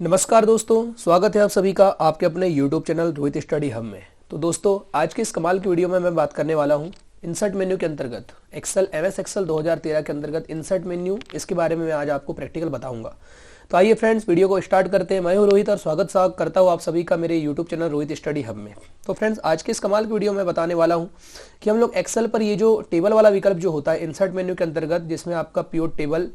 नमस्कार दोस्तों, स्वागत है आप सभी का आपके अपने YouTube channel Rohit study hub में। तो दोस्तों, आज के इस कमाल की वीडियो में मैं बात करने वाला हूं इंसर्ट मेन्यू के अंतर्गत एक्सेल एमएस एक्सेल 2013 के अंतर्गत इंसर्ट मेन्यू, इसके बारे में मैं आज आपको प्रैक्टिकल बताऊंगा। तो आइए फ्रेंड्स, वीडियो को स्टार्ट करते हैं। मैं हूं रोहित और स्वागत करता हूं आप सभी का मेरे YouTube channel Rohit study hub में। तो फ्रेंड्स, आज के इस कमाल की वीडियो में बताने वाला हूं कि हम लोग एक्सेल पर ये जो टेबल वाला विकल्प जो होता है इंसर्ट मेन्यू के अंतर्गत, जिसमें आपका पिवट टेबल,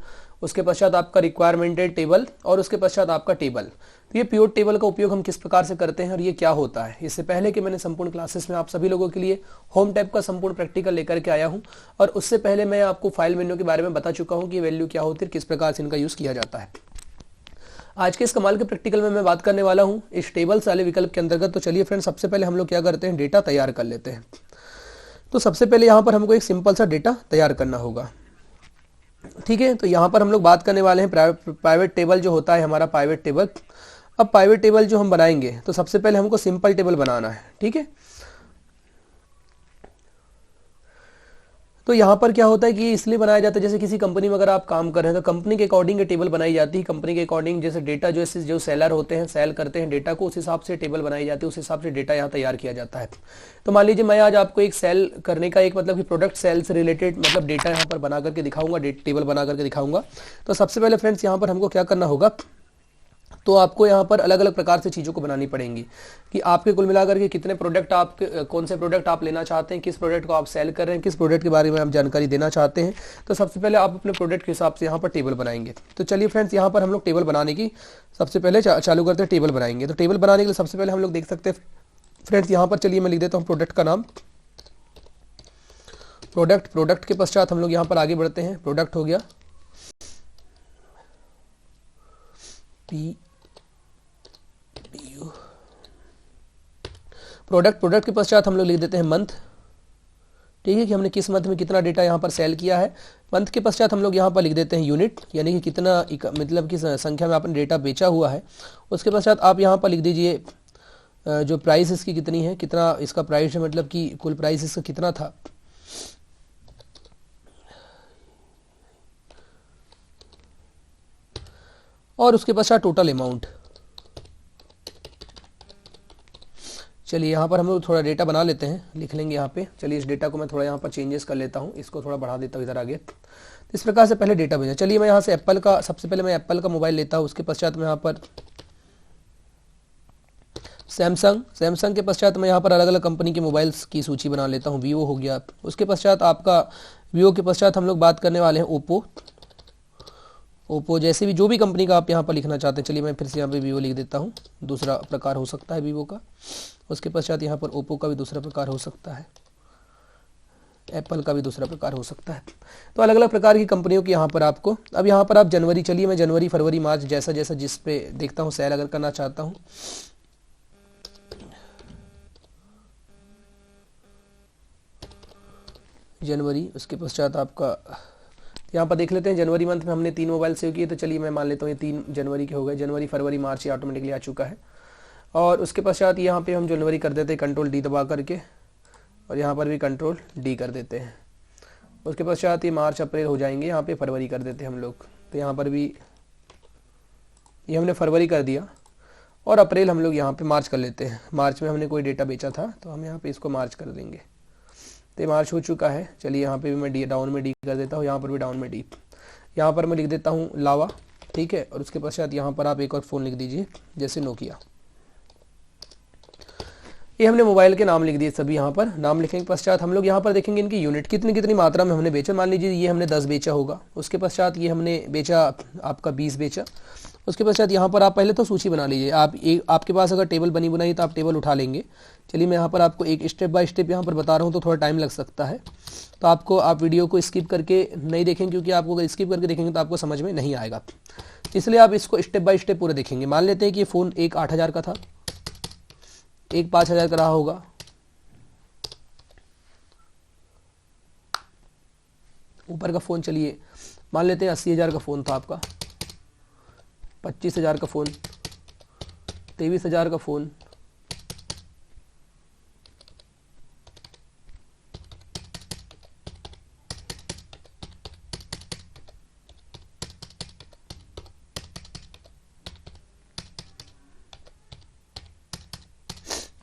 उसके पश्चात आपका रिक्वायरमेंटेड टेबल और उसके पश्चात आपका टेबल, तो ये पिवट टेबल का उपयोग हम किस प्रकार से करते हैं और ये क्या होता है। इससे पहले कि मैंने संपूर्ण क्लासेस में आप सभी लोगों के लिए होम टैब का संपूर्ण प्रैक्टिकल लेकर के आया हूं, और उससे पहले मैं आपको फाइल मेन्यू के बारे में बता चुका हूं कि वैल्यू क्या होती है, किस प्रकार से इनका यूज किया जाता है। आज के इस कमाल के प्रैक्टिकल में मैं बात करने वाला हूं इस टेबल्स वाले विकल्प के अंतर्गत। तो चलिए फ्रेंड्स, सबसे पहले हम लोग क्या करते हैं, डेटा तैयार कर लेते हैं। तो सबसे पहले यहाँ पर हमको एक सिंपल सा डेटा तैयार करना होगा, ठीक है। तो यहाँ पर हम लोग बात करने वाले हैं प्राइवेट टेबल जो होता है हमारा प्राइवेट टेबल। अब प्राइवेट टेबल जो हम बनाएंगे तो सबसे पहले हमको सिंपल टेबल बनाना है, ठीक है। तो यहाँ पर क्या होता है कि इसलिए बनाया जाता है, जैसे किसी कंपनी में अगर आप काम कर रहे हैं तो कंपनी के अकॉर्डिंग टेबल बनाई जाती है। कंपनी के अकॉर्डिंग जैसे डेटा जो सेलर होते हैं, सेल करते हैं डेटा को, उस हिसाब से टेबल बनाई जाती है, उस हिसाब से डेटा यहाँ तैयार किया जाता है। तो मान लीजिए मैं आज आपको एक सेल करने का एक मतलब कि प्रोडक्ट सेल से रिलेटेड मतलब डेटा यहाँ पर बना करके दिखाऊंगा, टेबल बना करके दिखाऊंगा। तो सबसे पहले फ्रेंड्स यहाँ पर हमको क्या करना होगा, तो आपको यहाँ पर अलग अलग प्रकार से चीज़ों को बनानी पड़ेंगी कि आपके कुल मिलाकर के कितने प्रोडक्ट, आप कौन से प्रोडक्ट आप लेना चाहते हैं, किस प्रोडक्ट को आप सेल कर रहे हैं, किस प्रोडक्ट के बारे में आप जानकारी देना चाहते हैं। तो सबसे पहले आप अपने प्रोडक्ट के हिसाब से यहाँ पर टेबल बनाएंगे। तो चलिए फ्रेंड्स, यहाँ पर हम लोग टेबल बनाने की सबसे पहले चालू करते हैं, टेबल बनाएंगे। तो टेबल बनाने के लिए सबसे पहले हम लोग देख सकते हैं फ्रेंड्स, यहाँ पर चलिए मैं लिख देता हूँ प्रोडक्ट का नाम, प्रोडक्ट के पश्चात हम लोग यहाँ पर आगे बढ़ते हैं। प्रोडक्ट हो गया प्रोडक्ट के पश्चात हम लोग लिख देते हैं मंथ, ठीक है, कि हमने किस मंथ में कितना डेटा यहाँ पर सेल किया है। मंथ के पश्चात हम लोग यहाँ पर लिख देते हैं यूनिट, यानी कि कितना मतलब किस संख्या में आपने डेटा बेचा हुआ है। उसके पश्चात आप यहाँ पर लिख दीजिए जो प्राइस इसकी कितनी है, कितना इसका प्राइस है, मतलब कि कुल प्राइस इसका कितना था। और उसके पश्चात टोटल अमाउंट। चलिए यहाँ पर हम लोग थोड़ा डेटा बना लेते हैं, लिख लेंगे यहाँ पे। चलिए इस डेटा को मैं थोड़ा यहाँ पर चेंजेस कर लेता हूँ, इसको थोड़ा बढ़ा देता हूँ इधर आगे। तो इस प्रकार से पहले डेटा भेजा। चलिए मैं यहाँ से एप्पल का, सबसे पहले मैं एप्पल का मोबाइल लेता हूँ। उसके पश्चात मैं यहाँ पर सैमसंग के पश्चात मैं यहाँ पर अलग अलग कंपनी के मोबाइल्स की सूची बना लेता हूँ। वीवो हो गया। उसके पश्चात आपका वीवो के पश्चात हम लोग बात करने वाले हैं ओप्पो, जैसे भी जो भी कंपनी का आप यहाँ पर लिखना चाहते हैं। चलिए मैं फिर से यहाँ पे वीवो लिख देता हूँ, दूसरा प्रकार हो सकता है वीवो का। उसके पश्चात यहाँ पर ओप्पो का भी दूसरा प्रकार हो सकता है, एप्पल का भी दूसरा प्रकार हो सकता है। तो अलग अलग प्रकार की कंपनियों की यहाँ पर आपको, अब यहाँ पर आप जनवरी, चलिए मैं जनवरी फरवरी मार्च जैसा जैसा जिस पे देखता हूँ सेल अगर करना चाहता हूँ। जनवरी, उसके पश्चात आपका यहाँ पर देख लेते हैं जनवरी मंथ में हमने 3 मोबाइल सेव किए। तो चलिए मैं मान लेता हूँ ये 3 जनवरी के हो गए। जनवरी फरवरी मार्च ये ऑटोमेटिकली आ चुका है। और उसके पश्चात यहाँ पे हम जनवरी कर देते हैं कंट्रोल डी दबा करके, और यहाँ पर भी कंट्रोल डी कर देते हैं। उसके पश्चात ये मार्च अप्रैल हो जाएंगे, यहाँ पे फरवरी कर देते हैं हम लोग। तो यहाँ पर भी ये हमने फरवरी कर दिया, और अप्रैल हम लोग यहाँ पे मार्च कर लेते हैं। मार्च में हमने कोई डेटा बेचा था तो हम यहाँ पे इसको मार्च कर देंगे। तो ये मार्च हो चुका है। चलिए यहाँ पे भी मैं डी डाउन में डी कर देता हूँ, यहाँ पर भी डाउन में डी। यहाँ पर मैं लिख देता हूँ लावा, ठीक है। और उसके पश्चात यहाँ पर आप एक और फ़ोन लिख दीजिए, जैसे नोकिया। ये हमने मोबाइल के नाम लिख दिए सभी। यहाँ पर नाम लिखने के पश्चात हम लोग यहाँ पर देखेंगे इनकी यूनिट कितनी कितनी मात्रा में हमने बेचा। मान लीजिए ये हमने 10 बेचा होगा। उसके पश्चात ये हमने बेचा आपका 20 बेचा। उसके पश्चात यहाँ पर आप पहले तो सूची बना लीजिए। आपके पास अगर टेबल बनी बनाई तो आप टेबल उठा लेंगे। चलिए मैं यहाँ पर आपको एक स्टेप बाय स्टेप यहाँ पर बता रहा हूँ, तो थोड़ा टाइम लग सकता है। तो आप वीडियो को स्किप करके नहीं देखेंगे, क्योंकि आपको अगर स्किप करके देखेंगे तो आपको समझ में नहीं आएगा। इसलिए आप इसको स्टेप बाय स्टेप पूरे देखेंगे। मान लेते हैं कि ये फ़ोन एक 8,000 का था, एक 5,000 का रहा होगा, ऊपर का फ़ोन चलिए मान लेते हैं 80,000 का फ़ोन था आपका, 25,000 का फ़ोन, 23,000 का फ़ोन,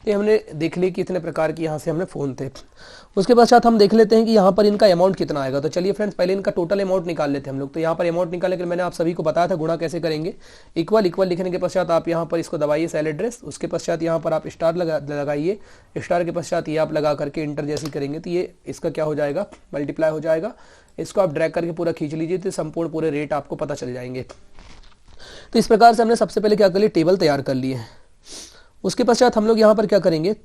तो हमने देख ली कि इतने प्रकार की यहाँ से हमने फ़ोन थे। उसके पश्चात हम देख लेते हैं कि यहाँ पर इनका अमाउंट कितना आएगा। तो चलिए फ्रेंड्स पहले इनका टोटल अमाउंट निकाल लेते हैं हम लोग। तो यहाँ पर अमाउंट निकालने के लिए मैंने आप सभी को बताया था गुणा कैसे करेंगे। इक्वल इक्वल लिखने के पश्चात आप यहाँ पर इसको दबाइए सेल एड्रेस, उसके पश्चात यहाँ पर आप स्टार लगाइए, स्टार के पश्चात ये आप लगा करके इंटर जैसी करेंगे तो ये इसका क्या हो जाएगा, मल्टीप्लाई हो जाएगा। इसको आप ड्रैग करके पूरा खींच लीजिए तो संपूर्ण पूरे रेट आपको पता चल जाएंगे। तो इस प्रकार से हमने सबसे पहले क्या कर लिया, टेबल तैयार कर लिए। उसके पश्चात हम लोग यहाँ पर क्या करेंगे,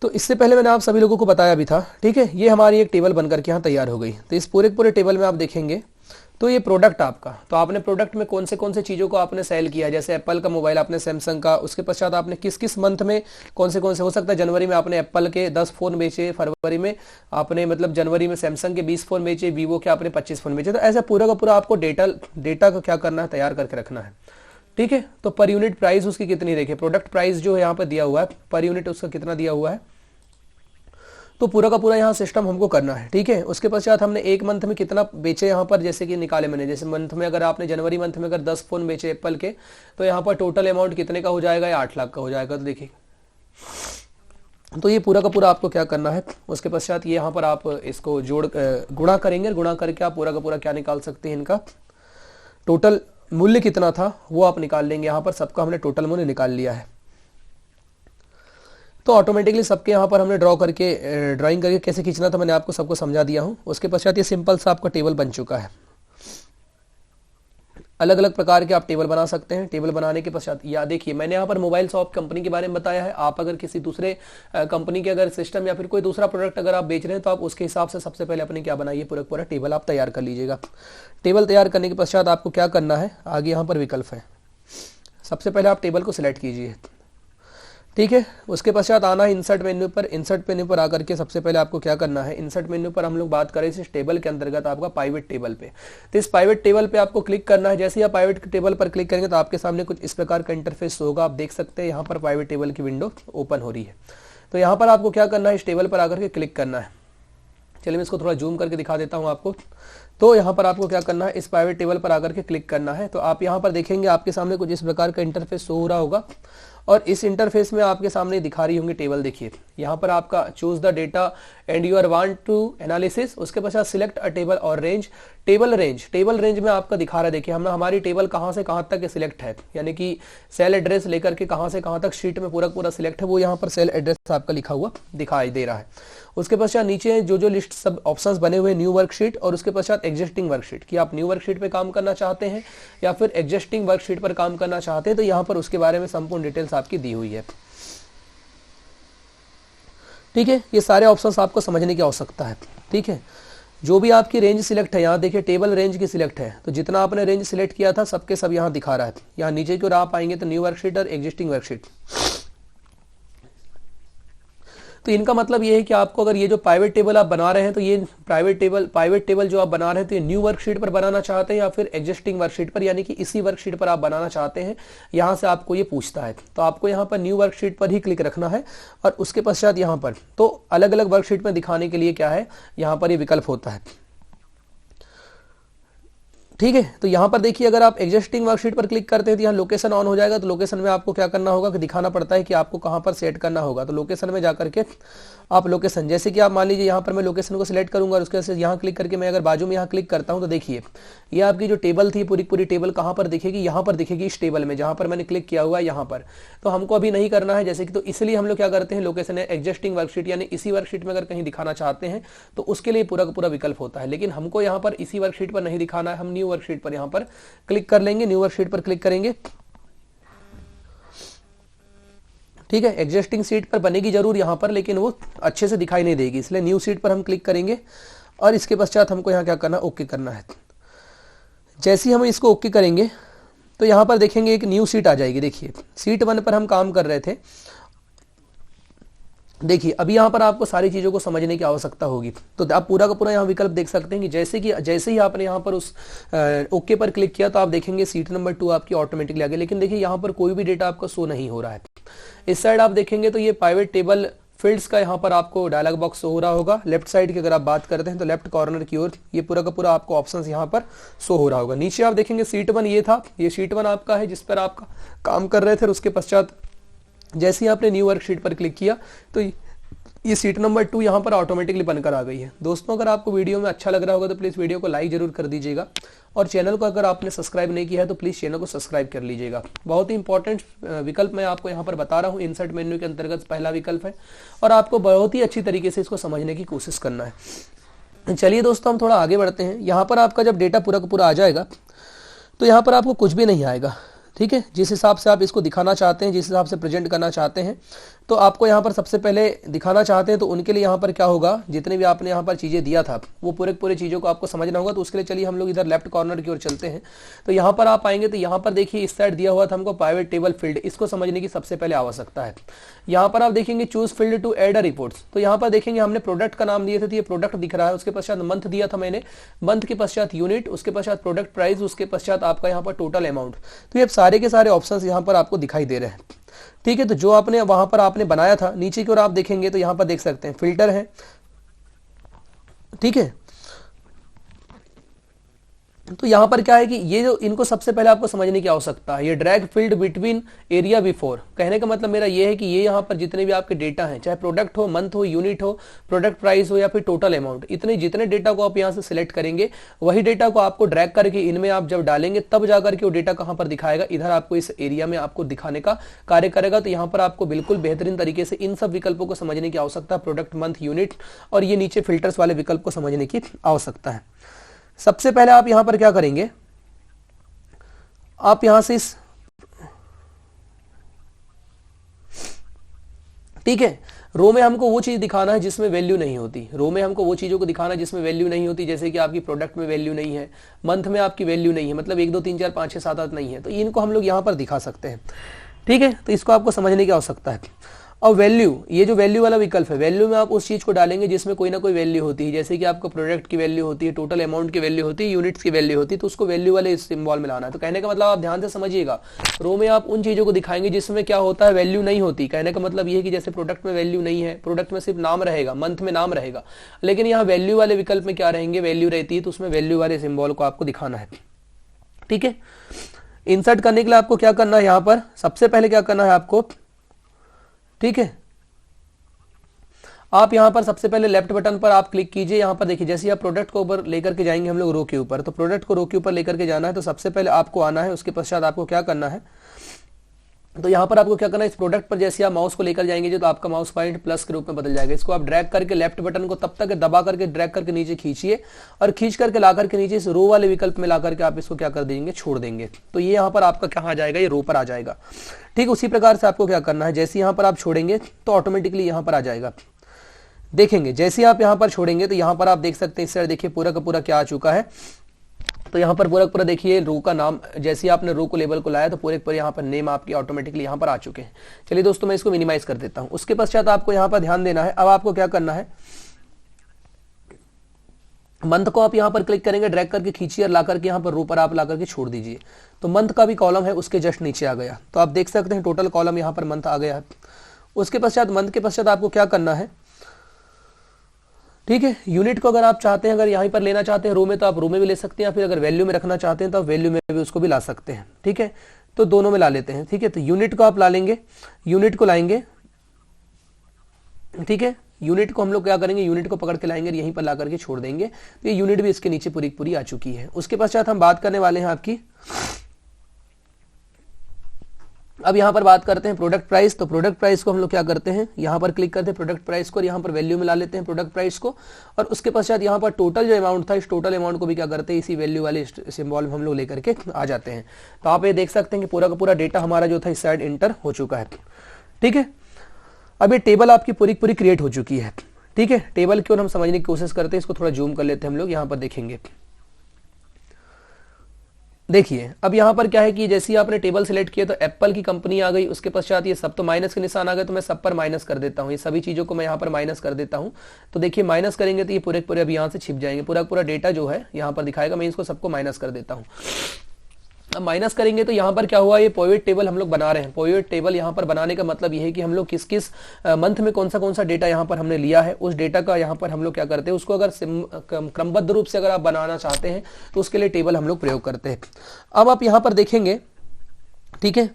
तो इससे पहले मैंने आप सभी लोगों को बताया भी था, ठीक है। ये हमारी एक टेबल बनकर के यहाँ तैयार हो गई। तो इस पूरे टेबल में आप देखेंगे तो ये प्रोडक्ट आपका, तो आपने प्रोडक्ट में कौन से चीज़ों को आपने सेल किया, जैसे एप्पल का मोबाइल आपने सैमसंग का। उसके पश्चात आपने किस किस मंथ में कौन से हो सकता है, जनवरी में आपने एप्पल के 10 फ़ोन बेचे, फरवरी में आपने मतलब जनवरी में सैमसंग के 20 फ़ोन बेचे, वीवो के आपने 25 फ़ोन बेचे। तो ऐसा पूरा का पूरा आपको डेटा को क्या करना है, तैयार करके रखना है, ठीक है। तो पर यूनिट प्राइस उसकी कितनी, देखिए प्रोडक्ट प्राइस जो है यहाँ पर दिया हुआ है, पर यूनिट उसका कितना दिया हुआ है, तो पूरा का पूरा यहाँ सिस्टम हमको करना है, ठीक है। उसके पश्चात हमने एक मंथ में कितना बेचे यहाँ पर जैसे कि निकाले मैंने, जैसे मंथ में अगर आपने जनवरी मंथ में अगर 10 फ़ोन बेचे एप्पल के, तो यहाँ पर टोटल अमाउंट कितने का हो जाएगा, या 8 लाख का हो जाएगा। तो देखिए, तो ये पूरा का पूरा आपको क्या करना है। उसके पश्चात ये यहाँ पर आप इसको गुणा करेंगे, गुणा करके आप पूरा का पूरा क्या निकाल सकते हैं, इनका टोटल मूल्य कितना था वो आप निकाल लेंगे। यहाँ पर सबका हमने टोटल मूल्य निकाल लिया है। तो ऑटोमेटिकली सबके यहाँ पर हमने ड्राइंग करके कैसे खींचना था मैंने आपको सबको समझा दिया हूँ। उसके पश्चात ये सिंपल सा आपका टेबल बन चुका है। अलग अलग प्रकार के आप टेबल बना सकते हैं। टेबल बनाने के पश्चात या देखिए, मैंने यहाँ पर मोबाइल शॉप कंपनी के बारे में बताया है। आप अगर किसी दूसरे कंपनी के अगर सिस्टम या फिर कोई दूसरा प्रोडक्ट अगर आप बेच रहे हैं तो आप उसके हिसाब से सबसे पहले अपने क्या बनाइए, पूरा टेबल आप तैयार कर लीजिएगा। टेबल तैयार करने के पश्चात आपको क्या करना है, आगे यहाँ पर विकल्प है। सबसे पहले आप टेबल को सिलेक्ट कीजिए, ठीक है। उसके पश्चात आना है इंसर्ट मेन्यू पर। इंसर्ट मेन्यू पर आकर के सबसे पहले आपको क्या करना है, इंसर्ट मेन्यू पर हम लोग बात करें इस टेबल के अंतर्गत आपका पाइवेट टेबल पे। तो इस पाइवेट टेबल पे आपको क्लिक करना है। जैसे ही आप पाइवेट टेबल पर क्लिक करेंगे तो आपके सामने कुछ इस प्रकार का इंटरफेस होगा। आप देख सकते हैं यहाँ पर पाइवेट टेबल की विंडो ओपन हो रही है। तो यहाँ पर आपको क्या करना है, इस टेबल पर आकर के क्लिक करना है। चलिए मैं इसको थोड़ा जूम करके दिखा देता हूँ आपको। तो यहाँ पर आपको क्या करना है, इस प्राइवेट टेबल पर आकर के क्लिक करना है। तो आप यहाँ पर देखेंगे आपके सामने कुछ इस प्रकार का इंटरफेस शो हो रहा होगा और इस इंटरफेस में आपके सामने दिखा रही होंगी टेबल। देखिए यहाँ पर आपका choose the data and you are want to analysis. उसके पश्चात सिलेक्ट अ टेबल और रेंज। टेबल रेंज में आपका दिखा रहा है। देखिए हमारी टेबल कहाँ से कहाँ तक सिलेक्ट है, यानी कि सेल एड्रेस लेकर के कहाँ से कहाँ तक शीट में पूरा सिलेक्ट है, वो यहाँ पर सेल एड्रेस आपका लिखा हुआ दिखाई दे रहा है। उसके पश्चात नीचे जो लिस्ट सब ऑप्शंस बने हुए, न्यू वर्कशीट और उसके पश्चात एग्जिस्टिंग वर्कशीट, कि आप न्यू वर्कशीट पे काम करना चाहते हैं या फिर एग्जिस्टिंग वर्कशीट पर काम करना चाहते हैं, तो यहाँ पर उसके बारे में संपूर्ण डिटेल्स आपकी दी हुई है, ठीक है। ये सारे ऑप्शंस आपको समझने की आवश्यकता है, ठीक है। जो भी आपकी रेंज सिलेक्ट है, यहाँ देखिए टेबल रेंज की सिलेक्ट है, तो जितना आपने रेंज सिलेक्ट किया था सबके सब यहाँ दिखा रहा है। यहाँ नीचे की ओर आप आएंगे तो न्यू वर्कशीट और एग्जिस्टिंग वर्कशीट। तो इनका मतलब ये है कि आपको अगर ये जो प्राइवेट टेबल आप बना रहे हैं, तो ये प्राइवेट टेबल जो आप बना रहे हैं तो ये न्यू वर्कशीट पर बनाना चाहते हैं या फिर एग्जिस्टिंग वर्कशीट पर, यानी कि इसी वर्कशीट पर आप बनाना चाहते हैं, यहाँ से आपको ये पूछता है। तो आपको यहाँ पर न्यू वर्कशीट पर ही क्लिक रखना है और उसके पश्चात यहाँ पर तो अलग अलग वर्कशीट में दिखाने के लिए क्या है, यहाँ पर ये विकल्प होता है, ठीक है। तो यहाँ पर देखिए अगर आप एग्जिस्टिंग वर्कशीट पर क्लिक करते हैं तो यहाँ लोकेशन ऑन हो जाएगा। तो लोकेशन में आपको क्या करना होगा कि दिखाना पड़ता है कि आपको कहाँ पर सेट करना होगा। तो लोकेशन में जाकर के आप लोकेशन, जैसे कि आप मान लीजिए यहाँ पर मैं लोकेशन को सिलेक्ट करूंगा और उसके बाद यहाँ क्लिक करके मैं अगर बाजू में यहाँ क्लिक करता हूँ तो देखिए ये आपकी जो टेबल थी पूरी टेबल कहाँ पर दिखेगी, यहाँ पर दिखेगी, इस टेबल में जहाँ पर मैंने क्लिक किया हुआ है यहाँ पर। तो हमको अभी नहीं करना है जैसे कि, तो इसलिए हम लोग क्या करते हैं, लोकेशन है एग्जिस्टिंग वर्कशीट, यानी इसी वर्कशीट में अगर कहीं दिखाना चाहते हैं तो उसके लिए पूरा का पूरा विकल्प होता है। लेकिन हमको यहाँ पर इसी वर्कशीट पर नहीं दिखाना है, हम न्यू वर्कशीट पर यहाँ पर क्लिक कर लेंगे, न्यू वर्कशीट पर क्लिक करेंगे, ठीक है। एग्जिस्टिंग सीट पर बनेगी जरूर यहाँ पर, लेकिन वो अच्छे से दिखाई नहीं देगी, इसलिए न्यू सीट पर हम क्लिक करेंगे और इसके पश्चात हमको यहाँ क्या करना है, ओके करना है। जैसे ही हम इसको ओके करेंगे तो यहाँ पर देखेंगे एक न्यू सीट आ जाएगी। देखिए सीट 1 पर हम काम कर रहे थे। देखिए अभी यहाँ पर आपको सारी चीज़ों को समझने की आवश्यकता होगी। तो आप पूरा का पूरा यहाँ विकल्प देख सकते हैं कि जैसे ही आपने यहाँ पर उस ओके पर क्लिक किया तो आप देखेंगे सीट नंबर 2 आपकी ऑटोमेटिकली आ गई। लेकिन देखिए यहाँ पर कोई भी डेटा आपका शो नहीं हो रहा है। इस साइड आप देखेंगे तो ये प्राइवेट टेबल फील्ड्स का यहाँ पर आपको डायलॉग बॉक्स शो हो रहा होगा। लेफ्ट साइड की अगर आप बात करते हैं तो लेफ्ट कॉर्नर की ओर ये पूरा का पूरा आपको ऑप्शंस यहाँ पर शो हो रहा होगा। नीचे आप देखेंगे सीट 1 ये था, ये सीट 1 आपका है जिस पर आप काम कर रहे थे। उसके पश्चात जैसे ही आपने न्यू वर्कशीट पर क्लिक किया तो ये सीट नंबर 2 यहाँ पर ऑटोमेटिकली बनकर आ गई है। दोस्तों अगर आपको वीडियो में अच्छा लग रहा होगा तो प्लीज़ वीडियो को लाइक जरूर कर दीजिएगा, और चैनल को अगर आपने सब्सक्राइब नहीं किया है तो प्लीज़ चैनल को सब्सक्राइब कर लीजिएगा। बहुत ही इंपॉर्टेंट विकल्प मैं आपको यहाँ पर बता रहा हूँ, इंसर्ट मेन्यू के अंतर्गत पहला विकल्प है, और आपको बहुत ही अच्छी तरीके से इसको समझने की कोशिश करना है। चलिए दोस्तों हम थोड़ा आगे बढ़ते हैं। यहाँ पर आपका जब डेटा पूरा का पूरा आ जाएगा तो यहाँ पर आपको कुछ भी नहीं आएगा, ठीक है। जिस हिसाब से आप इसको दिखाना चाहते हैं, जिस हिसाब से प्रेजेंट करना चाहते हैं, तो आपको यहाँ पर सबसे पहले दिखाना चाहते हैं तो उनके लिए यहाँ पर क्या होगा, जितने भी आपने यहाँ पर चीज़ें दिया था वो पूरे चीज़ों को आपको समझना होगा। तो उसके लिए चलिए हम लोग इधर लेफ्ट कॉर्नर की ओर चलते हैं। तो यहाँ पर आप आएंगे तो यहाँ पर देखिए इस साइड दिया हुआ था हमको प्राइवेट टेबल फील्ड, इसको समझने की सबसे पहले आवश्यकता है। यहाँ पर आप देखेंगे choose field to add a reports, तो यहाँ पर देखेंगे हमने प्रोडक्ट का नाम दिए थे तो ये प्रोडक्ट दिख रहा है। उसके पश्चात मंथ दिया था मैंने, मंथ के पश्चात यूनिट, उसके पश्चात प्रोडक्ट प्राइस, उसके पश्चात आपका यहाँ पर टोटल अमाउंट। तो ये सारे के सारे ऑप्शंस यहाँ पर आपको दिखाई दे रहे हैं, ठीक है। तो जो आपने वहां पर आपने बनाया था नीचे की ओर आप देखेंगे तो यहां पर देख सकते हैं फिल्टर है, ठीक है। तो यहां पर क्या है कि ये जो इनको सबसे पहले आपको समझने की आवश्यकता है, ये drag field between area before, कहने का मतलब मेरा ये है कि ये यहां पर जितने भी आपके डेटा हैं, चाहे प्रोडक्ट हो, मंथ हो, यूनिट हो, प्रोडक्ट प्राइस हो या फिर टोटल अमाउंट, इतने जितने डेटा को आप यहां से सिलेक्ट करेंगे वही डेटा को आपको ड्रैग करके इनमें आप जब डालेंगे तब जाकर के वो डेटा कहां पर दिखाएगा, इधर आपको इस एरिया में आपको दिखाने का कार्य करेगा। तो यहां पर आपको बिल्कुल बेहतरीन तरीके से इन सब विकल्पों को समझने की आवश्यकता, प्रोडक्ट, मंथ, यूनिट और ये नीचे फिल्टर्स वाले विकल्प को समझने की आवश्यकता है। सबसे पहले आप यहां पर क्या करेंगे, आप यहां से इस, ठीक है, रो में हमको वो चीज दिखाना है जिसमें वैल्यू नहीं होती, रो में हमको वो चीजों को दिखाना है जिसमें वैल्यू नहीं होती, जैसे कि आपकी प्रोडक्ट में वैल्यू नहीं है, मंथ में आपकी वैल्यू नहीं है, मतलब 1 2 3 4 5 6 7 8 नहीं है, तो इनको हम लोग यहां पर दिखा सकते हैं, ठीक है। तो इसको आपको समझने की आवश्यकता है। और वैल्यू, ये जो वैल्यू वाला विकल्प है, वैल्यू में आप उस चीज को डालेंगे जिसमें कोई ना कोई वैल्यू होती है, जैसे कि आपको प्रोडक्ट की वैल्यू होती है, टोटल अमाउंट की वैल्यू होती है, यूनिट्स की वैल्यू होती है, तो उसको वैल्यू वाले सिंबल में लाना है। तो कहने का मतलब आप ध्यान से समझिएगा, रो में आप उन चीजों को दिखाएंगे जिसमें क्या होता है, वैल्यू नहीं होती। कहने का मतलब ये है कि जैसे प्रोडक्ट में वैल्यू नहीं है, प्रोडक्ट में सिर्फ नाम रहेगा, मंथ में नाम रहेगा, लेकिन यहाँ वैल्यू वाले विकल्प में क्या रहेंगे, वैल्यू रहती है, तो उसमें वैल्यू वाले सिंबल को आपको दिखाना है, ठीक है। इंसर्ट करने के लिए आपको क्या करना है, यहाँ पर सबसे पहले क्या करना है आपको, ठीक है, आप यहां पर सबसे पहले लेफ्ट बटन पर आप क्लिक कीजिए। यहां पर देखिए जैसे आप प्रोडक्ट को ऊपर लेकर के जाएंगे हम लोग रो के ऊपर, तो प्रोडक्ट को रो के ऊपर लेकर के जाना है, तो सबसे पहले आपको आना है, उसके पश्चात आपको क्या करना है, तो यहां पर आपको क्या करना है, इस प्रोडक्ट पर जैसे आप माउस को लेकर जाएंगे जो, तो आपका माउस पॉइंट प्लस के रूप में बदल जाएगा। इसको आप ड्रैग करके लेफ्ट बटन को तब तक दबा करके ड्रैग करके नीचे खींचिए, और खींच करके ला करके नीचे इस रो वाले विकल्प में ला करके आप इसको क्या कर देंगे, छोड़ देंगे। तो ये यहाँ पर आपका कहाँ आ जाएगा, ये रो पर आ जाएगा, ठीक। उसी प्रकार से आपको क्या करना है, जैसे यहाँ पर आप छोड़ेंगे तो ऑटोमेटिकली यहाँ पर आ जाएगा। देखेंगे जैसे आप यहां पर छोड़ेंगे तो यहां पर आप देख सकते हैं, इस साइड देखिए पूरा का पूरा क्या आ चुका है। तो यहां पर पूरा का पूरा देखिए रो का नाम, जैसे आपने रो को लेबल को लाया तो पूरे पूरे यहां पर नेम आपके ऑटोमेटिकली यहां पर आ चुके हैं। चलिए दोस्तों मैं इसको मिनिमाइज कर देता हूं। उसके पश्चात आपको यहां पर ध्यान देना है, अब आपको क्या करना है, मंथ को आप यहां पर क्लिक करेंगे, ड्रैग करके खींचिए और ला करके यहां पर रो पर आप ला करके छोड़ दीजिए, तो मंथ का भी कॉलम है उसके जस्ट नीचे आ गया। तो आप देख सकते हैं टोटल कॉलम यहां पर मंथ आ गया है। उसके पश्चात मंथ के पश्चात आपको क्या करना है, ठीक है, यूनिट को अगर आप चाहते हैं, अगर यहीं पर लेना चाहते हैं रो में, तो आप रो में भी ले सकते हैं, या फिर अगर वैल्यू में रखना चाहते हैं तो आप वैल्यू में भी उसको भी ला सकते हैं, ठीक है। तो दोनों में ला लेते हैं, ठीक है। तो यूनिट को आप ला लेंगे, यूनिट को लाएंगे, ठीक है, यूनिट को हम लोग क्या करेंगे, यूनिट को पकड़ के लाएंगे, यहीं पर ला करके छोड़ देंगे, तो ये यूनिट भी इसके नीचे पूरी पूरी आ चुकी है। उसके पश्चात हम बात करने वाले हैं आपकी, अब यहां पर बात करते हैं प्रोडक्ट प्राइस। तो प्रोडक्ट प्राइस को हम लोग क्या करते हैं, यहां पर क्लिक करते हैं प्रोडक्ट प्राइस को, और यहां पर वैल्यू में ला लेते हैं प्रोडक्ट प्राइस को, और उसके पश्चात यहां पर टोटल जो अमाउंट था, इस टोटल अमाउंट को भी क्या करते हैं, इसी वैल्यू वाले सिंबल में हम लोग लेकर के आ जाते हैं। तो आप ये देख सकते हैं कि पूरा का पूरा डेटा हमारा जो था इस साइड इंटर हो चुका है, ठीक है। अब ये टेबल आपकी पूरी पूरी क्रिएट हो चुकी है, ठीक है। टेबल की ओर हम समझने की कोशिश करते हैं, इसको थोड़ा जूम कर लेते हैं हम लोग, यहां पर देखेंगे। देखिए अब यहाँ पर क्या है कि जैसे ही आपने टेबल सेलेक्ट किया तो एप्पल की कंपनी आ गई, उसके पश्चात ये सब तो माइनस के निशान आ गए, तो मैं सब पर माइनस कर देता हूँ, ये सभी चीज़ों को मैं यहाँ पर माइनस कर देता हूँ। तो देखिए माइनस करेंगे तो ये पूरे पूरे अब यहाँ से छिप जाएंगे, पूरा पूरा डेटा जो है यहाँ पर दिखाएगा, मैं इसको सबको माइनस कर देता हूँ। अब माइनस करेंगे तो यहाँ पर क्या हुआ, ये पिवट टेबल हम लोग बना रहे हैं। पिवट टेबल यहाँ पर बनाने का मतलब ये है कि हम लोग किस किस मंथ में कौन सा डेटा यहाँ पर हमने लिया है, उस डेटा का यहाँ पर हम लोग क्या करते हैं, उसको अगर क्रमबद्ध रूप से अगर आप बनाना चाहते हैं तो उसके लिए टेबल हम लोग प्रयोग करते हैं। अब आप यहाँ पर देखेंगे, ठीक है,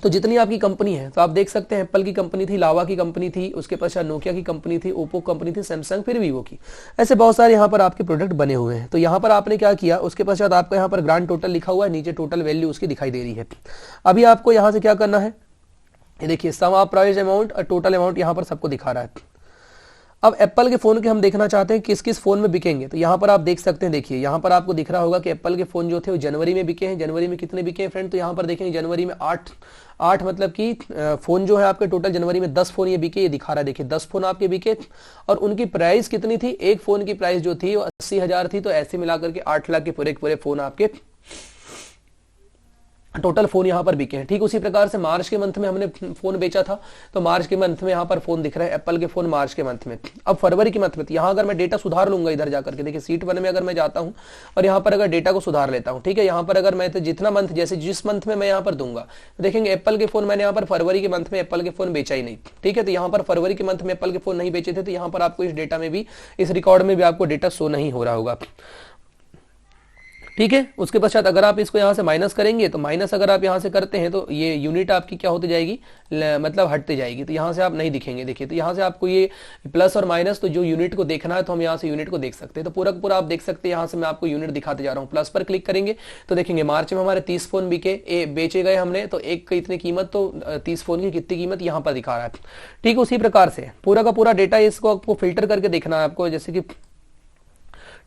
तो जितनी आपकी कंपनी है, तो आप देख सकते हैं एप्पल की कंपनी थी, लावा की कंपनी थी, उसके पश्चात नोकिया की कंपनी थी, ओप्पो कंपनी थी, सैमसंग, फिर वीवो की, ऐसे बहुत सारे यहाँ पर आपके प्रोडक्ट बने हुए हैं। तो यहाँ पर आपने क्या किया, उसके पश्चात आपका यहाँ पर ग्रांड टोटल लिखा हुआ है, नीचे टोटल वैल्यू उसकी दिखाई दे रही है। अभी आपको यहाँ से क्या करना है, ये देखिए सम ऑफ प्राइस अमाउंट और टोटल अमाउंट यहाँ पर सबको दिखा रहा है। अब एप्पल के फोन के हम देखना चाहते हैं किस किस फोन में बिकेंगे, तो यहाँ पर आप देख सकते हैं, देखिए यहाँ पर आपको दिख रहा होगा कि एप्पल के फोन जो थे वो जनवरी में बिके हैं। जनवरी में कितने बिके हैं फ्रेंड, तो यहाँ पर देखेंगे जनवरी में 8 मतलब कि फोन जो है आपके टोटल जनवरी में 10 फोन ये बिके, ये दिखा रहा है, देखिए 10 फोन आपके बिके और उनकी प्राइस कितनी थी, एक फोन की प्राइस जो थी वो 80,000 थी। तो ऐसे मिलाकर के 8 लाख के पूरे फोन आपके टोटल फोन यहाँ पर बिके हैं। ठीक उसी प्रकार से मार्च के मंथ में हमने फोन बेचा था, तो मार्च के मंथ में यहाँ पर फोन दिख रहे हैं एप्पल के फोन मार्च के मंथ में। अब फरवरी के मंथ में, तो यहाँ अगर मैं डेटा सुधार लूंगा इधर जाकर के, देखिए सीट 1 में अगर मैं जाता हूँ और यहाँ पर अगर डेटा को सुधार लेता हूँ, ठीक है, यहाँ पर अगर मैं तो जितना मंथ जैसे जिस मंथ में मैं यहाँ पर दूंगा, तो देखेंगे एप्पल के फोन मैंने यहाँ पर फरवरी के मंथ में एप्पल के फोन बेचा ही नहीं। ठीक है, तो यहाँ पर फरवरी के मंथ में एप्पल के फोन नहीं बेचे थे, तो यहाँ पर आपको इस डेटा में भी, इस रिकॉर्ड में भी आपको डेटा शो नहीं हो रहा होगा। ठीक है, उसके पश्चात अगर आप इसको यहाँ से माइनस करेंगे, तो माइनस अगर आप यहाँ से करते हैं तो ये यूनिट आपकी क्या होती जाएगी, मतलब हटते जाएगी, तो यहाँ से आप नहीं दिखेंगे। देखिए तो यहाँ से आपको ये प्लस और माइनस, तो जो यूनिट को देखना है तो हम यहाँ से यूनिट को देख सकते हैं। तो पूरा पूरा आप देख सकते हैं, यहाँ से मैं आपको यूनिट दिखाते जा रहा हूँ। प्लस पर क्लिक करेंगे तो देखेंगे मार्च में हमारे 30 फोन बिके, बेचे गए हमने, तो एक की इतनी कीमत, तो 30 फोन की कितनी कीमत यहाँ पर दिखा रहा है। ठीक उसी प्रकार से पूरा का पूरा डेटा इसको आपको फिल्टर करके देखना है आपको, जैसे कि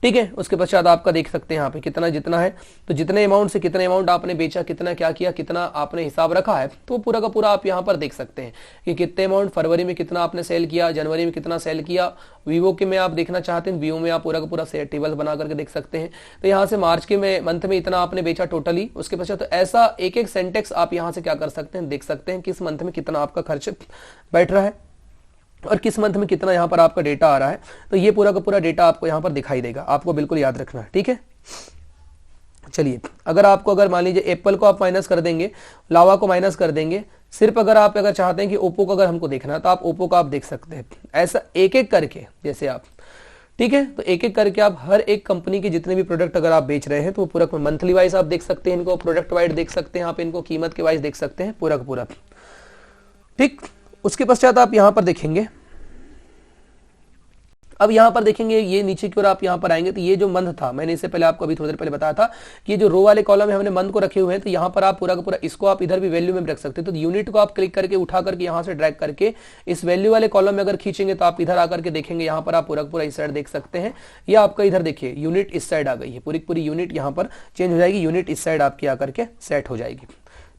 ठीक है, उसके पश्चात आपका देख सकते हैं यहाँ पे कितना जितना है, तो जितने अमाउंट से कितने अमाउंट आपने बेचा, कितना क्या किया, कितना आपने हिसाब रखा है, तो पूरा का पूरा आप यहाँ पर देख सकते हैं कि कितने अमाउंट फरवरी में कितना आपने सेल किया, जनवरी में कितना सेल किया। वीवो के में आप देखना चाहते हैं, वीवो में आप पूरा का पूरा टेबल बना करके देख सकते हैं। तो यहाँ से मार्च के में मंथ में इतना आपने बेचा टोटली, उसके पश्चात तो ऐसा एक एक सेंटेक्स आप यहाँ से क्या कर सकते हैं, देख सकते हैं किस मंथ में कितना आपका खर्च बैठ रहा है और किस मंथ में कितना यहाँ पर आपका डेटा आ रहा है। तो ये पूरा का पूरा डेटा आपको यहाँ पर दिखाई देगा, आपको बिल्कुल याद रखना है। ठीक है, चलिए अगर मान लीजिए एप्पल को आप माइनस कर देंगे, लावा को माइनस कर देंगे, सिर्फ अगर चाहते हैं कि ओप्पो को अगर हमको देखना है तो आप ओप्पो का आप देख सकते हैं, ऐसा एक एक करके जैसे आप, ठीक है, तो एक एक करके आप हर एक कंपनी के जितने भी प्रोडक्ट अगर आप बेच रहे हैं तो पूरा मंथली वाइज आप देख सकते हैं इनको, प्रोडक्ट वाइज देख सकते हैं आप इनको, कीमत के वाइज देख सकते हैं पूरा का पूरा। ठीक, उसके पश्चात आप यहां पर देखेंगे, अब यहां पर देखेंगे ये नीचे की ओर आप यहां पर आएंगे तो ये जो मंथ था, मैंने इससे पहले आपको अभी थोड़ी देर पहले बताया था कि ये जो रो वाले कॉलम है हमने मंथ को रखे हुए हैं, तो यहां पर आप पूरा का पूरा इसको आप इधर भी वैल्यू में रख सकते हैं। तो यूनिट को आप क्लिक करके उठा करके यहां से ड्रैग करके इस वैल्यू वाले कॉलम में अगर खींचेंगे तो आप इधर आकर के देखेंगे, यहां पर आप पूरा का पूरा इस साइड देख सकते हैं, या आपका इधर देखिए यूनिट इस साइड आ गई है, पूरी पूरी यूनिट यहां पर चेंज हो जाएगी, यूनिट इस साइड आपकी आकर के सेट हो जाएगी।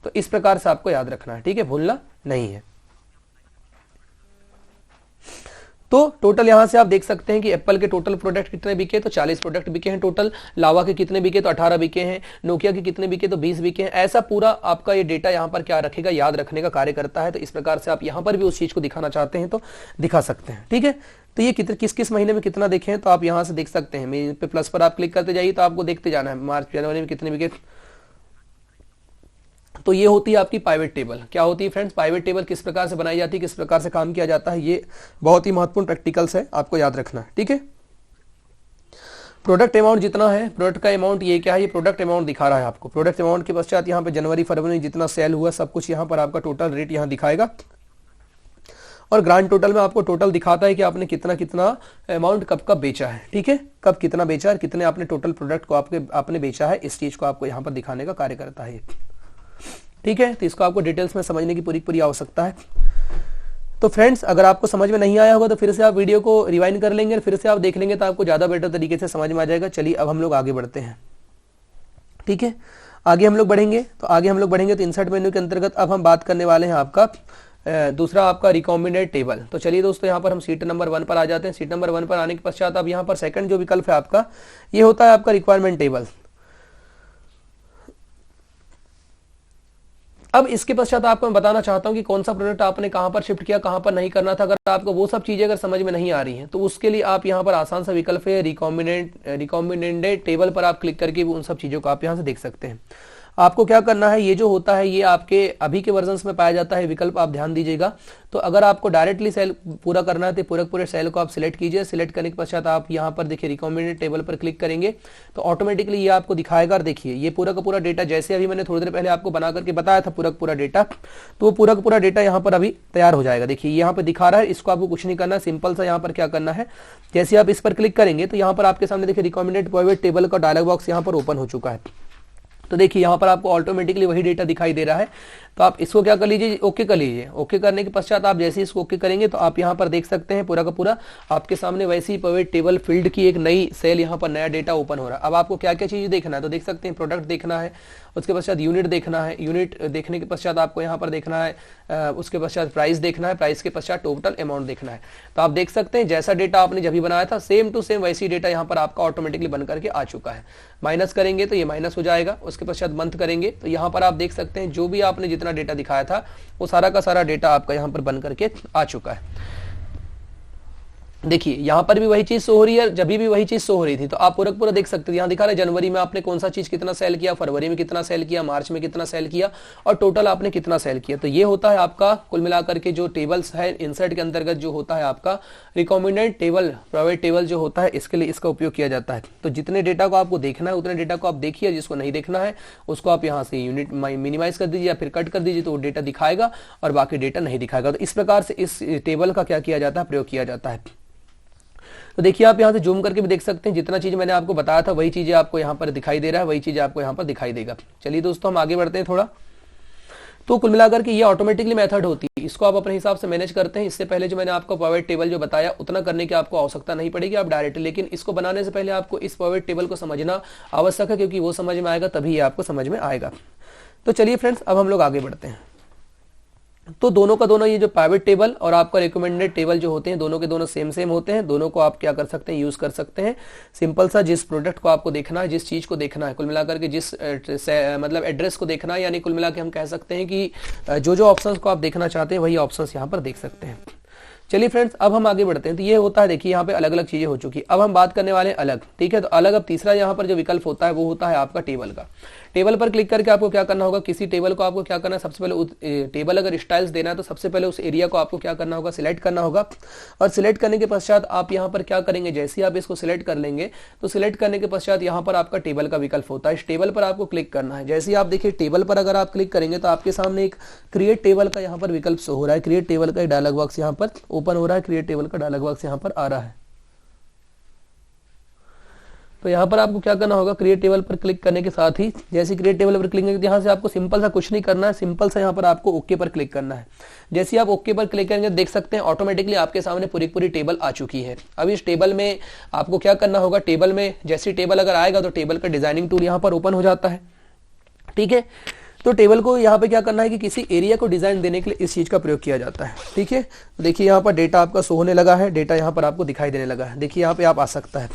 तो इस प्रकार से आपको याद रखना है, ठीक है, भूलना नहीं है। तो टोटल यहां से आप देख सकते हैं कि एप्पल के टोटल प्रोडक्ट कितने बिके, तो 40 प्रोडक्ट बिके हैं टोटल, लावा के कितने बिके तो 18 बिके हैं, नोकिया के कितने बिके तो 20 बिके हैं। ऐसा पूरा आपका ये डेटा यहां पर क्या रखेगा, याद रखने का कार्य करता है। तो इस प्रकार से आप यहां पर भी उस चीज को दिखाना चाहते हैं तो दिखा सकते हैं। ठीक है, तो ये किस किस महीने में कितना देखे हैं तो आप यहां से देख सकते हैं, मेरे पे प्लस पर आप क्लिक करते जाइए तो आपको देखते जाना है मार्च जनवरी में कितने बिके। तो ये होती है आपकी पाइवेट टेबल। क्या होती है फ्रेंड्स, पाइवेट टेबल किस प्रकार से बनाई जाती है, किस प्रकार से काम किया जाता है, ये बहुत ही महत्वपूर्ण प्रैक्टिकल्स है, आपको याद रखना है। ठीक है, प्रोडक्ट अमाउंट जितना है, प्रोडक्ट का अमाउंट ये क्या है, ये प्रोडक्ट अमाउंट दिखा रहा है आपको। प्रोडक्ट अमाउंट के पश्चात यहाँ पे जनवरी फरवरी में जितना सेल हुआ सब कुछ यहाँ पर आपका टोटल रेट यहाँ दिखाएगा, और ग्रांड टोटल में आपको टोटल दिखाता है कि आपने कितना कितना अमाउंट कब कब बेचा है। ठीक है, कब कितना बेचा है, कितने आपने टोटल प्रोडक्ट को आपने बेचा है, इस चीज को आपको यहाँ पर दिखाने का कार्य करता है। ठीक है, तो इसको आपको डिटेल्स में समझने की पूरी आवश्यकता है। तो फ्रेंड्स, अगर आपको समझ में नहीं आया होगा तो फिर से आप वीडियो को रिवाइंड कर लेंगे और फिर से आप देख लेंगे तो आपको ज्यादा बेटर तरीके से समझ में आ जाएगा। चलिए अब हम लोग आगे बढ़ते हैं। ठीक है, आगे हम लोग बढ़ेंगे तो इंसर्ट मेन्यू के अंतर्गत अब हम बात करने वाले हैं आपका दूसरा आपका रिकॉम्बिनेट टेबल। तो चलिए दोस्तों, यहाँ पर हम सीट नंबर 1 पर आ जाते हैं। सीट नंबर 1 पर आने के पश्चात अब यहाँ पर सेकंड जो विकल्प है आपका, ये होता है आपका रिक्वायरमेंट टेबल। अब इसके पश्चात आपको मैं बताना चाहता हूं कि कौन सा प्रोडक्ट आपने कहां पर शिफ्ट किया, कहां पर नहीं करना था। अगर आपको वो सब चीजें अगर समझ में नहीं आ रही हैं तो उसके लिए आप यहां पर आसान सा विकल्प है रिकॉम्बिनेटेड टेबल पर आप क्लिक करके उन सब चीजों को आप यहां से देख सकते हैं। आपको क्या करना है, ये जो होता है ये आपके अभी के वर्जन्स में पाया जाता है विकल्प, आप ध्यान दीजिएगा। तो अगर आपको डायरेक्टली सेल पूरा करना है तो पूरे सेल को आप सिलेक्ट कीजिए। सिलेक्ट करने के पश्चात आप यहाँ पर देखिए रिकमेंडेड टेबल पर क्लिक करेंगे तो ऑटोमेटिकली ये आपको दिखाएगा। और देखिए ये पूरा का पूरा डेटा, जैसे अभी मैंने थोड़ी देर पहले आपको बना करके बताया था पूरा का पूरा डेटा, तो वो पूरा का पूरा डेटा यहाँ पर अभी तैयार हो जाएगा। देखिए यहाँ पर दिखा रहा है, इसको आपको कुछ नहीं करना है, सिंपल सा यहाँ पर क्या करना है, जैसे आप इस पर क्लिक करेंगे तो यहाँ पर आपके सामने देखिए रिकमेंडेड प्राइवेट टेबल का डायलॉग बॉक्स यहाँ पर ओपन हो चुका है। तो देखिए यहाँ पर आपको ऑटोमेटिकली वही डेटा दिखाई दे रहा है। तो आप इसको क्या कर लीजिए, ओके कर लीजिए। ओके करने के पश्चात आप जैसे इसको ओके करेंगे तो आप यहाँ पर देख सकते हैं पूरा का पूरा आपके सामने वैसे ही प्राइवेट टेबल फील्ड की एक नई सेल यहाँ पर नया डेटा ओपन हो रहा है। अब आपको क्या क्या चीज़ देखना है, तो देख सकते हैं प्रोडक्ट देखना है, उसके पश्चात यूनिट देखना है, यूनिट देखने के पश्चात आपको यहाँ पर देखना है, उसके पश्चात प्राइस देखना है, प्राइस के पश्चात टोटल अमाउंट देखना है। तो आप देख सकते हैं जैसा डेटा आपने जब भी बनाया था सेम टू सेम वैसी डेटा यहाँ पर आपका ऑटोमेटिकली बन करके आ चुका है। माइनस करेंगे तो ये माइनस हो जाएगा, उसके पश्चात मंथ करेंगे तो यहाँ पर आप देख सकते हैं जो भी आपने जितना डेटा दिखाया था वो सारा का सारा डेटा आपका यहाँ पर बन करके आ चुका है। देखिए यहाँ पर भी वही चीज शो हो रही है, जब भी वही चीज शो हो रही थी। तो आप पूरा पूरा देख सकते थे, यहाँ दिखा रहा है जनवरी में आपने कौन सा चीज कितना सेल किया, फरवरी में कितना सेल किया, मार्च में कितना सेल किया और टोटल आपने कितना सेल किया। तो ये होता है आपका कुल मिलाकर के जो टेबल्स है इंसर्ट के अंतर्गत जो होता है आपका रिकमेंडेड टेबल, प्राइवेट टेबल जो होता है इसके लिए इसका उपयोग किया जाता है। तो जितने डेटा को आपको देखना है उतने डेटा को आप देखिए, जिसको नहीं देखना है उसको आप यहाँ से यूनिट मिनिमाइज कर दीजिए या फिर कट कर दीजिए तो वो डेटा दिखाएगा और बाकी डेटा नहीं दिखाएगा। तो इस प्रकार से इस टेबल का क्या किया जाता है, प्रयोग किया जाता है। तो देखिए आप यहाँ से जूम करके भी देख सकते हैं जितना चीज मैंने आपको बताया था वही चीजें आपको यहाँ पर दिखाई दे रहा है, वही चीजें आपको यहाँ पर दिखाई देगा। चलिए दोस्तों हम आगे बढ़ते हैं थोड़ा। तो कुल मिलाकर के ये ऑटोमेटिकली मेथड होती है, इसको आप अपने हिसाब से मैनेज करते हैं। इससे पहले जो मैंने आपको प्राइवेट टेबल जो बताया उतना करने की आपको आवश्यकता नहीं पड़ेगी, आप डायरेक्ट, लेकिन इसको बनाने से पहले आपको इस प्राइवेट टेबल को समझना आवश्यक है क्योंकि वो समझ में आएगा तभी ये आपको समझ में आएगा। तो चलिए फ्रेंड्स अब हम लोग आगे बढ़ते हैं। तो दोनों का दोनों ये जो प्राइवेट टेबल और आपका रिकमेंडेड टेबल जो होते हैं दोनों के दोनों सेम होते हैं। दोनों को आप क्या कर सकते हैं, यूज कर सकते हैं। सिंपल सा जिस प्रोडक्ट को आपको देखना है, जिस चीज को देखना है, कुल मिलाकर के जिस मतलब एड्रेस को देखना है, यानी कुल मिला के हम कह सकते हैं कि जो ऑप्शंस को आप देखना चाहते हैं वही ऑप्शंस यहाँ पर देख सकते हैं। चलिए फ्रेंड्स अब हम आगे बढ़ते हैं। तो ये होता है, देखिए यहाँ पे अलग अलग चीजें हो चुकी। अब हम बात करने वाले हैं अलग, ठीक है। तो अलग अब तीसरा यहाँ पर जो विकल्प होता है वो होता है आपका टेबल का। टेबल पर क्लिक करके आपको क्या करना होगा, किसी टेबल को आपको क्या करना है, सबसे पहले टेबल अगर स्टाइल्स देना है तो सबसे पहले उस एरिया को आपको क्या करना होगा, सिलेक्ट करना होगा। और सिलेक्ट करने के पश्चात आप यहाँ पर क्या करेंगे, जैसे ही आप इसको सिलेक्ट कर लेंगे तो सिलेक्ट करने के पश्चात यहाँ पर आपका टेबल का विकल्प होता है। इस टेबल पर आपको क्लिक करना है। जैसे ही आप देखिए टेबल पर अगर आप क्लिक करेंगे तो आपके सामने एक क्रिएट टेबल का यहाँ पर विकल्प शो हो रहा है। क्रिएट टेबल का डायलॉग बॉक्स यहाँ पर ओपन हो रहा है, क्रिएट टेबल का डायलॉग बॉक्स यहाँ पर आ रहा है। तो यहाँ पर आपको क्या करना होगा, क्रिएट टेबल पर क्लिक करने के साथ ही जैसे क्रिएट टेबल पर क्लिक करेंगे यहाँ से आपको सिंपल सा कुछ नहीं करना है, सिंपल सा यहाँ पर आपको ओके पर क्लिक करना है। जैसे ही आप ओके पर क्लिक करेंगे देख सकते हैं ऑटोमेटिकली आपके सामने पूरी टेबल आ चुकी है। अब इस टेबल में आपको क्या करना होगा, टेबल में जैसी टेबल अगर आएगा तो टेबल का डिजाइनिंग टूल यहाँ पर ओपन हो जाता है, ठीक है। तो टेबल को यहाँ पे क्या करना है कि किसी एरिया को डिजाइन देने के लिए इस चीज का प्रयोग किया जाता है, ठीक है। देखिए यहाँ पर डेटा आपका शो होने लगा है, डेटा यहाँ पर आपको दिखाई देने लगा है। देखिए यहाँ पे आप आ सकता है।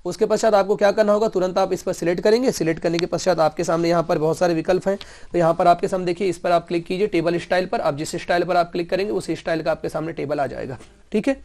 उसके पश्चात आपको क्या करना होगा, तुरंत आप इस पर सिलेक्ट करेंगे। सिलेक्ट करने के पश्चात आपके सामने यहाँ पर बहुत सारे विकल्प हैं। तो यहाँ पर आपके सामने देखिए इस पर आप क्लिक कीजिए टेबल स्टाइल पर। आप जिस स्टाइल पर आप क्लिक करेंगे उस स्टाइल का आपके सामने टेबल आ जाएगा, ठीक है।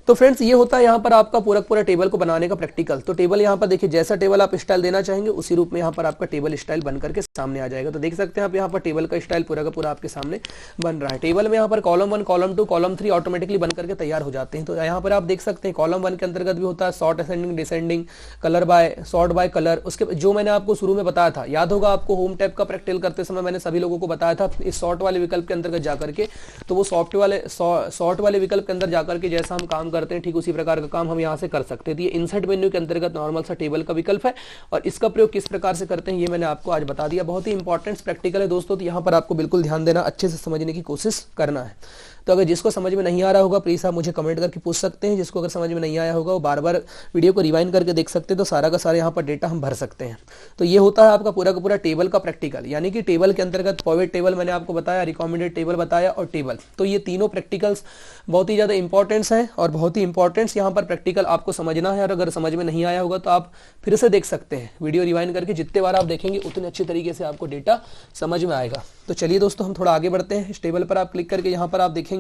तो फ्रेंड्स ये होता है यहाँ पर आपका पूरा टेबल को बनाने का प्रैक्टिकल। तो टेबल यहाँ पर देखिए जैसा टेबल आप स्टाइल देना चाहेंगे उसी रूप में यहाँ पर आपका टेबल स्टाइल बन करके सामने आ जाएगा। तो देख सकते हैं आप यहाँ पर टेबल का स्टाइल पूरा का पूरा आपके सामने बन रहा है। टेबल में यहाँ पर कॉलम 1, कॉलम 2, कॉलम 3 ऑटोमेटिकली बन करके तैयार हो जाते हैं। तो यहाँ पर आप देख सकते हैं कॉलम 1 के अंतर्गत भी होता है sort ascending descending, colour bye, sort by colour. उसके जो मैंने आपको शुरू में बताया था, याद होगा आपको होम टैब का प्रैक्टिकल करते समय मैंने सभी लोगों को बताया था इस सॉर्ट वाले विकल्प के अंतर्गत जाकर के। तो वो सॉर्ट वाले विकल्प के अंदर जाकर के जैसा हम काम करते हैं ठीक उसी प्रकार का काम हम यहां से कर सकते हैं। तो ये इंसर्ट मेन्यू के अंतर्गत नॉर्मल सा टेबल का विकल्प है और इसका प्रयोग किस प्रकार से करते हैं ये मैंने आपको आज बता दिया। बहुत ही इंपॉर्टेंट प्रैक्टिकल है दोस्तों, तो यहां पर आपको बिल्कुल ध्यान देना, अच्छे से समझने की कोशिश करना है। तो अगर जिसको समझ में नहीं आ रहा होगा प्लीज आप मुझे कमेंट करके पूछ सकते हैं। जिसको अगर समझ में नहीं आया होगा वो बार बार वीडियो को रिवाइंड करके देख सकते हैं, तो सारा का सारा यहाँ पर डेटा हम भर सकते हैं। तो ये होता है आपका पूरा का पूरा टेबल का प्रैक्टिकल, यानी कि टेबल के अंतर्गत पॉवेट टेबल मैंने आपको बताया, रिकमेंडेड टेबल बताया और टेबल। तो ये तीनों प्रैक्टिकल्स बहुत ही ज्यादा इंपॉर्टेंस है और बहुत ही इंपॉर्टेंस यहाँ पर प्रैक्टिकल आपको समझना है। और अगर समझ में नहीं आया होगा तो आप फिर से देख सकते हैं, वीडियो रिवाइंड करके जितने बार आप देखेंगे उतने अच्छे तरीके से आपको डेटा समझ में आएगा। तो चलिए दोस्तों हम थोड़ा आगे बढ़ते हैं। इस टेबल पर आप क्लिक करके यहाँ पर आप देखेंगे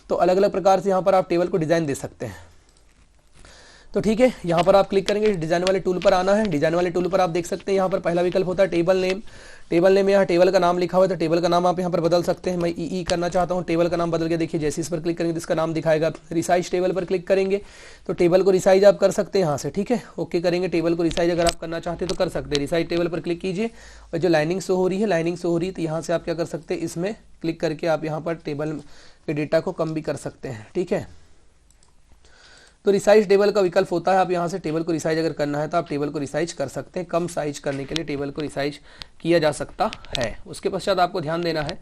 तो अलग अलग प्रकार से यहाँ पर आप टेबल को डिजाइन दे सकते हैं। तो ठीक है, यहाँ पर आप क्लिक करेंगे, डिजाइन वाले टूल पर आना है। डिजाइन वाले टूल पर आप देख सकते हैं यहाँ पर पहला विकल्प होता है टेबल नेम। टेबल नेम में यहाँ टेबल का नाम लिखा हुआ है, तो टेबल का नाम आप यहाँ पर बदल सकते हैं। मैं ई करना चाहता हूँ, टेबल का नाम बदल के देखिए, जैसे इस पर क्लिक करेंगे तो इसका नाम दिखाएगा। रिसाइज टेबल पर क्लिक करेंगे तो टेबल को रिसाइज आप कर सकते हैं यहाँ से, ठीक है। ओके करेंगे, टेबल को रिसाइज अगर आप करना चाहते हैं तो कर सकते हैं। रिसाइज टेबल पर क्लिक कीजिए और जो लाइनिंग शो हो रही है, लाइनिंग शो हो रही है, तो यहाँ से आप क्या कर सकते हैं, इसमें क्लिक करके आप यहाँ पर टेबल के डेटा को कम भी कर सकते हैं, ठीक है। तो रिसाइज टेबल का विकल्प होता है, आप यहाँ से टेबल को रिसाइज अगर करना है तो आप टेबल को रिसाइज कर सकते हैं। कम साइज करने के लिए टेबल को रिसाइज किया जा सकता है। उसके पश्चात आपको ध्यान देना है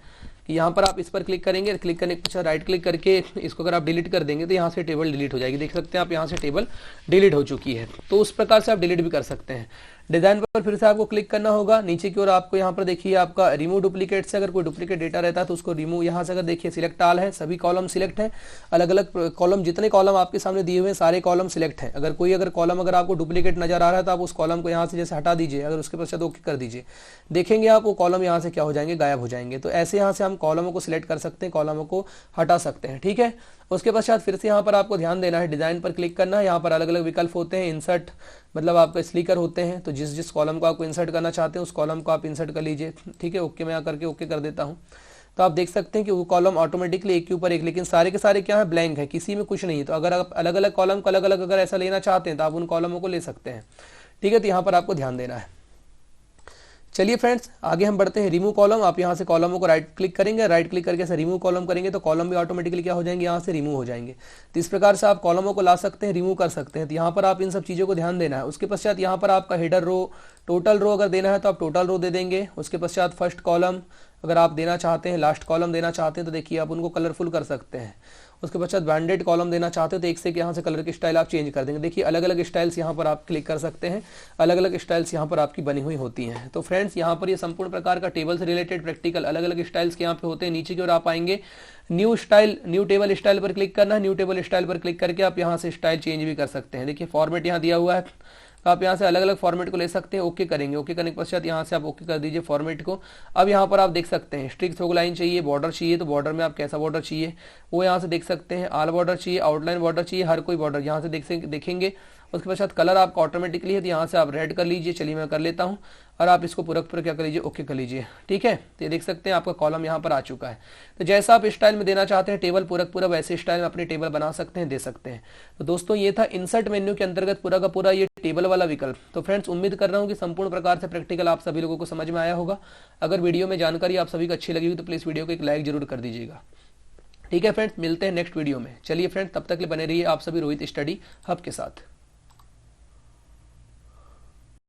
कि यहाँ पर आप इस पर क्लिक करेंगे, क्लिक करने के पश्चात राइट क्लिक करके इसको अगर आप डिलीट कर देंगे तो यहाँ से टेबल डिलीट हो जाएगी। देख सकते हैं आप यहाँ से टेबल डिलीट हो चुकी है। तो उस प्रकार से आप डिलीट भी कर सकते हैं। डिजाइन पर फिर से आपको क्लिक करना होगा, नीचे की ओर आपको यहाँ पर देखिए आपका रिमूव डुप्लीकेट से अगर कोई डुप्लीकेट डेटा रहता है तो उसको रिमूव, यहाँ से अगर देखिए सिलेक्ट ऑल है, सभी कॉलम सिलेक्ट है, अलग अलग कॉलम, जितने कॉलम आपके सामने दिए हुए हैं सारे कॉलम सिलेक्ट है। अगर कॉलम अगर आपको डुप्लीकेट नजर आ रहा है तो आप उस कॉलम को यहाँ से जैसे हटा दीजिए, अगर उसके पश्चात ओके कर दीजिए, देखेंगे आप वो कॉलम यहाँ से क्या हो जाएंगे, गायब हो जाएंगे। तो ऐसे यहाँ से हम कॉलमों को सिलेक्ट कर सकते हैं, कॉलमों को हटा सकते हैं, ठीक है। उसके पश्चात फिर से यहाँ पर आपको ध्यान देना है, डिजाइन पर क्लिक करना है। यहाँ पर अलग अलग विकल्प होते हैं, इंसर्ट मतलब आपका स्लीकर होते हैं, तो जिस जिस कॉलम को आपको इंसर्ट करना चाहते हैं उस कॉलम को आप इंसर्ट कर लीजिए, ठीक है। ओके मैं आकर के ओके कर देता हूँ। तो आप देख सकते हैं कि वो कॉलम ऑटोमेटिकली एक के ऊपर एक, लेकिन सारे के सारे क्या है, ब्लैंक है, किसी में कुछ नहीं है। तो अगर आप अलग अलग कॉलम को अलग अलग अगर ऐसा लेना चाहते हैं तो आप उन कॉलमों को ले सकते हैं, ठीक है। तो यहाँ पर आपको ध्यान देना है। चलिए फ्रेंड्स, आगे हम बढ़ते हैं। रिमूव कॉलम, आप यहाँ से कॉलमों को राइट क्लिक करेंगे, राइट क्लिक करके ऐसे रिमूव कॉलम करेंगे तो कॉलम भी ऑटोमेटिकली क्या हो जाएंगे, यहाँ से रिमूव हो जाएंगे। तो इस प्रकार से आप कॉलमों को ला सकते हैं, रिमूव कर सकते हैं। तो यहाँ पर आप इन सब चीज़ों को ध्यान देना है। उसके पश्चात यहाँ पर आपका हेडर रो, टोटल रो अगर देना है तो आप टोटल रो दे देंगे। उसके पश्चात फर्स्ट कॉलम अगर आप देना चाहते हैं, लास्ट कॉलम देना चाहते हैं तो देखिए आप उनको कलरफुल कर सकते हैं। उसके पश्चात बैंडेड कॉलम देना चाहते हैं तो एक से यहाँ से कलर की स्टाइल आप चेंज कर देंगे। देखिए अलग अलग स्टाइल्स यहाँ पर आप क्लिक कर सकते हैं, अलग अलग स्टाइल्स यहाँ पर आपकी बनी हुई होती हैं। तो फ्रेंड्स यहाँ पर ये संपूर्ण प्रकार का टेबल से रिलेटेड प्रैक्टिकल अलग अलग स्टाइल्स के यहाँ पे होते हैं। नीचे की ओर आप आएंगे, new style, new table style पर क्लिक करना है। न्यू टेबल स्टाइल पर क्लिक करके आप यहाँ से स्टाइल चेंज भी कर सकते हैं। देखिए फॉर्मेट यहाँ दिया हुआ है, तो आप यहाँ से अलग अलग फॉर्मेट को ले सकते हैं। ओके करेंगे, ओके करने के पश्चात यहाँ से आप ओके कर दीजिए फॉर्मेट को। अब यहाँ पर आप देख सकते हैं स्ट्रिक्ट थोक लाइन चाहिए, बॉर्डर चाहिए तो बॉर्डर में आप कैसा बॉर्डर चाहिए वो यहाँ से देख सकते हैं। ऑल बॉर्डर चाहिए, आउटलाइन बॉर्डर चाहिए, हर कोई बॉर्डर यहाँ से देखेंगे। उसके पश्चात कलर आपका ऑटोमेटिकली है तो यहाँ से आप रेड कर लीजिए। चलिए मैं कर लेता हूँ और आप इसको पूरा पूरा क्या कर लीजिए, ओके कर लीजिए, ठीक है। तो ये देख सकते हैं आपका कॉलम यहाँ पर आ चुका है। तो जैसा आप स्टाइल में देना चाहते हैं टेबल पूरा वैसे स्टाइल में अपने टेबल बना सकते हैं, दे सकते हैं। तो दोस्तों ये था इंसर्ट मेन्यू के अंतर्गत पूरा का पूरा ये टेबल वाला विकल्प। तो फ्रेंड्स उम्मीद कर रहा हूँ कि संपूर्ण प्रकार से प्रैक्टिकल आप सभी लोगों को समझ में आया होगा। अगर वीडियो में जानकारी आप सभी को अच्छी लगी हुई तो प्लीज़ वीडियो को एक लाइक जरूर कर दीजिएगा, ठीक है फ्रेंड्स। मिलते हैं नेक्स्ट वीडियो में। चलिए फ्रेंड्स तब तक के लिए बने रहिए आप सभी रोहित स्टडी हब के साथ।